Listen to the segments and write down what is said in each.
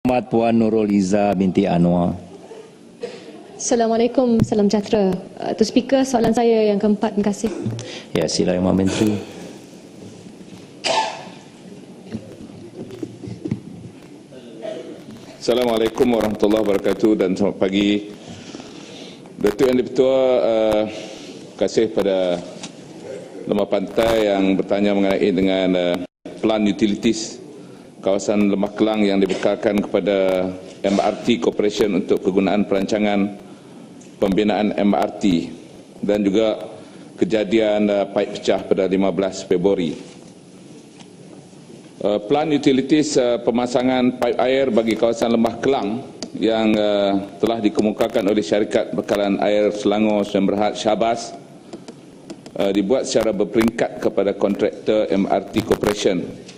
Hormat Puan Nurul Izzah binti Anwar. Assalamualaikum, salam sejahtera. Tu Speaker, soalan saya yang keempat, terima kasih. Ya, sila Yang Menteri. Assalamualaikum warahmatullahi wabarakatuh dan selamat pagi. Datuk Yang di-Pertua, terima kasih pada Lemah Pantai yang bertanya mengenai dengan plan utilities kawasan Lemah Kelang yang dibekalkan kepada MRT Corporation untuk kegunaan perancangan pembinaan MRT dan juga kejadian paip pecah pada 15 Februari. Plan utilities pemasangan paip air bagi kawasan Lemah Kelang yang telah dikemukakan oleh syarikat bekalan air Selangor Sdn Bhd Syahbaz dibuat secara berperingkat kepada kontraktor MRT Corporation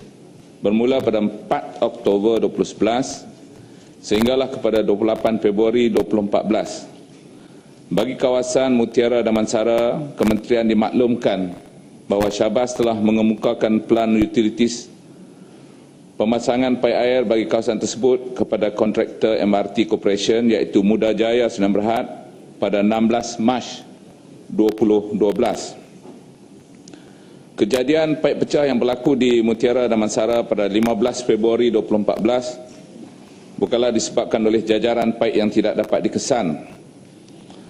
bermula pada 4 Oktober 2011 sehinggalah kepada 28 Februari 2014. Bagi kawasan Mutiara Damansara, Kementerian dimaklumkan bahawa Syahbaz telah mengemukakan plan utilities pemasangan paip air bagi kawasan tersebut kepada kontraktor MRT Corporation iaitu Muda Jaya Sdn Bhd pada 16 Mac 2012. Kejadian paip pecah yang berlaku di Mutiara Damansara pada 15 Februari 2014 bukanlah disebabkan oleh jajaran paip yang tidak dapat dikesan,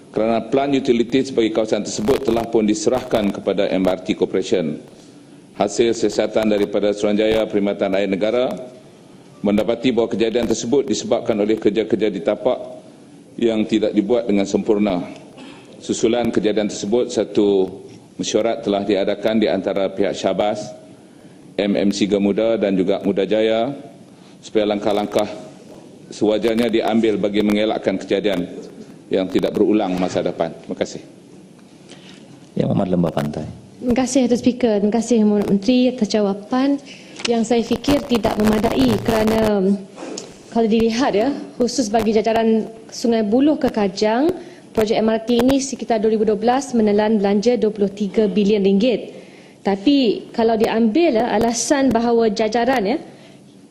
kerana plan utilities bagi kawasan tersebut telah pun diserahkan kepada MRT Corporation. Hasil siasatan daripada Suruhanjaya Perkhidmatan Air Negara mendapati bahawa kejadian tersebut disebabkan oleh kerja-kerja di tapak yang tidak dibuat dengan sempurna. Susulan kejadian tersebut, satu mesyuarat telah diadakan di antara pihak Syahbaz, MMC Gamuda dan juga Muda Jaya supaya langkah-langkah sewajarnya diambil bagi mengelakkan kejadian yang tidak berulang masa depan. Terima kasih. Yang Amat Lembah Pantai. Terima kasih Tuan Speaker, terima kasih Menteri atas jawapan yang saya fikir tidak memadai kerana kalau dilihat khusus bagi jajaran Sungai Buloh ke Kajang, projek MRT ini sekitar 2012 menelan belanja 23 bilion ringgit. Tapi kalau diambil alasan bahawa jajaran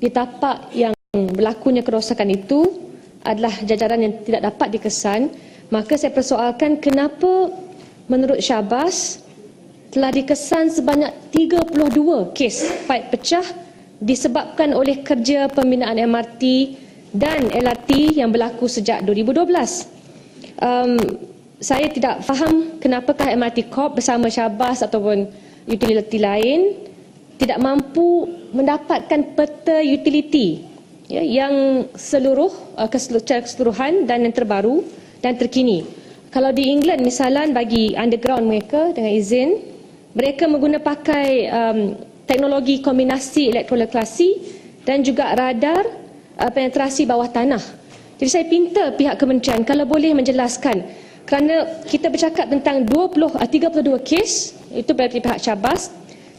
di tapak yang berlakunya kerosakan itu adalah jajaran yang tidak dapat dikesan, maka saya persoalkan kenapa menurut Syahbaz telah dikesan sebanyak 32 kes paip pecah disebabkan oleh kerja pembinaan MRT dan LRT yang berlaku sejak 2012. Saya tidak faham kenapakah MRT Corp bersama Syahbaz ataupun utility lain tidak mampu mendapatkan peta utility yang secara keseluruhan dan yang terbaru dan terkini. Kalau di England misalan bagi underground mereka dengan izin, mereka pakai teknologi kombinasi elektrolokasi dan juga radar penetrasi bawah tanah. Jadi saya pinta pihak kementerian kalau boleh menjelaskan, kerana kita bercakap tentang 32 kes itu dari pihak Syahbaz.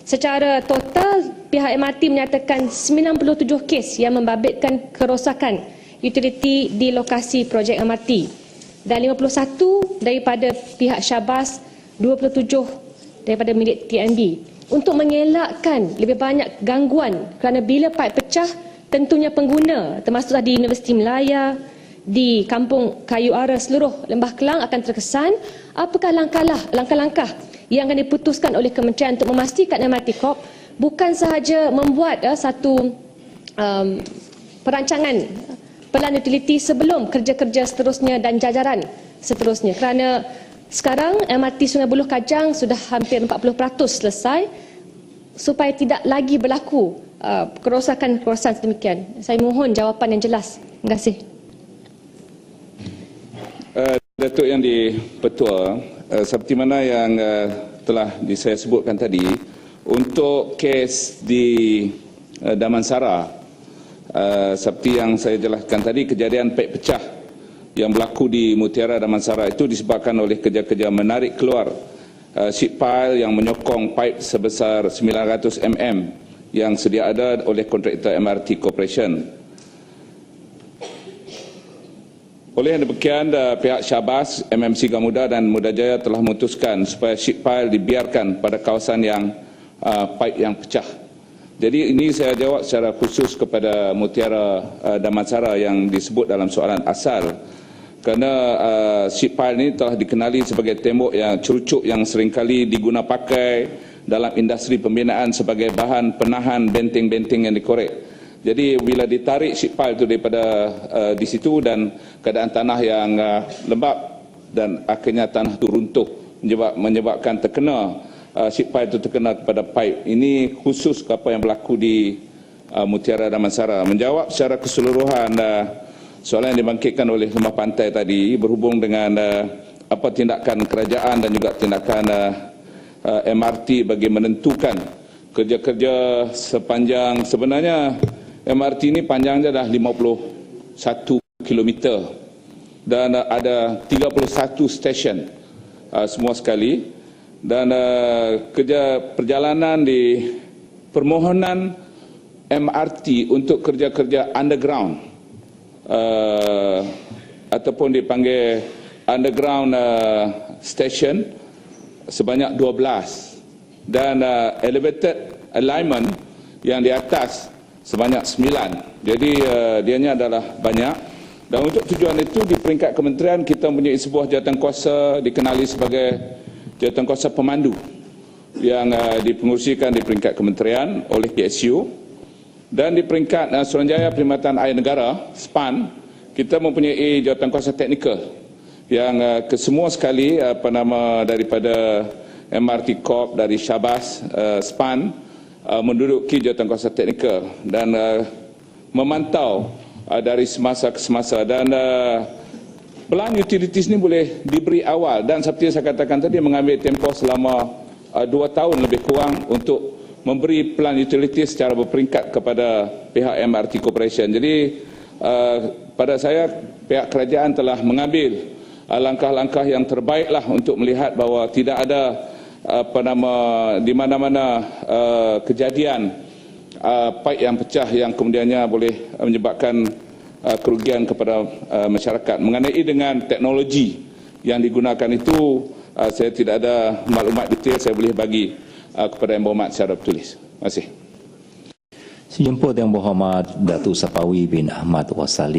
Secara total pihak MRT menyatakan 97 kes yang membabitkan kerosakan utility di lokasi projek MRT dan 51 daripada pihak Syahbaz, 27 daripada milik TNB. Untuk mengelakkan lebih banyak gangguan kerana bila paip pecah tentunya pengguna termasuklah di Universiti Melaya, di Kampung Kayu Ara, seluruh Lembah Kelang akan terkesan. Apakah langkah-langkah yang akan diputuskan oleh kementerian untuk memastikan MRT Corp bukan sahaja membuat satu perancangan plan utility sebelum kerja-kerja seterusnya dan jajaran seterusnya, kerana sekarang MRT Sungai Buloh Kajang sudah hampir 40% selesai, supaya tidak lagi berlaku kerosakan-kerosakan sedemikian. Saya mohon jawapan yang jelas. Terima kasih. Datuk Yang di-Pertua, seperti mana yang telah saya sebutkan tadi, untuk kes di Damansara, seperti yang saya jelaskan tadi, kejadian paip pecah yang berlaku di Mutiara Damansara itu disebabkan oleh kerja-kerja menarik keluar sheet pile yang menyokong paip sebesar 900 mm yang sedia ada oleh kontraktor MRT Corporation. Oleh yang demikian, pihak Syahbaz, MMC Gamuda dan Muda Jaya telah memutuskan supaya sheet pile dibiarkan pada kawasan yang paip yang pecah. Jadi ini saya jawab secara khusus kepada Mutiara Damansara yang disebut dalam soalan asal, kerana sheet pile ini telah dikenali sebagai tembok yang cerucuk yang seringkali diguna pakai dalam industri pembinaan sebagai bahan penahan benteng-benteng yang dikorek. Jadi bila ditarik sheet pile itu daripada di situ dan keadaan tanah yang lembap dan akhirnya tanah itu runtuh menyebabkan terkena sheet pile itu terkena kepada pipe. Ini khusus apa yang berlaku di Mutiara Damansara. Menjawab secara keseluruhan soalan yang dibangkitkan oleh Lembah Pantai tadi berhubung dengan apa tindakan kerajaan dan juga tindakan MRT bagi menentukan kerja-kerja sepanjang, sebenarnya MRT ini panjangnya dah 51 kilometer dan ada 31 stesen semua sekali. Dan kerja perjalanan di permohonan MRT untuk kerja-kerja underground ataupun dipanggil underground station sebanyak 12 dan elevated alignment yang di atas sebanyak 9. Jadi dianya adalah banyak. Dan untuk tujuan itu di peringkat kementerian kita mempunyai sebuah jawatankuasa dikenali sebagai jawatankuasa pemandu yang dipengerusikan di peringkat kementerian oleh PSU, dan di peringkat Suruhanjaya Perkhidmatan Air Negara SPAN kita mempunyai jawatankuasa teknikal yang kesemua sekali daripada MRT Corp dari Syabas SPAN menduduki jawatankuasa teknikal dan memantau dari semasa ke semasa. Dan pelan utilities ni boleh diberi awal dan seperti saya katakan tadi mengambil tempoh selama 2 tahun lebih kurang untuk memberi pelan utilities secara berperingkat kepada pihak MRT Corporation. Jadi pada saya pihak kerajaan telah mengambil langkah-langkah yang terbaiklah untuk melihat bahawa tidak ada di mana-mana kejadian pipe yang pecah yang kemudiannya boleh menyebabkan kerugian kepada masyarakat. Mengenai dengan teknologi yang digunakan itu, saya tidak ada maklumat detail saya boleh bagi kepada Yang Berhormat secara tertulis. Terima kasih. Sejemput Yang Berhormat Datuk Sapawi bin Ahmad Wasali.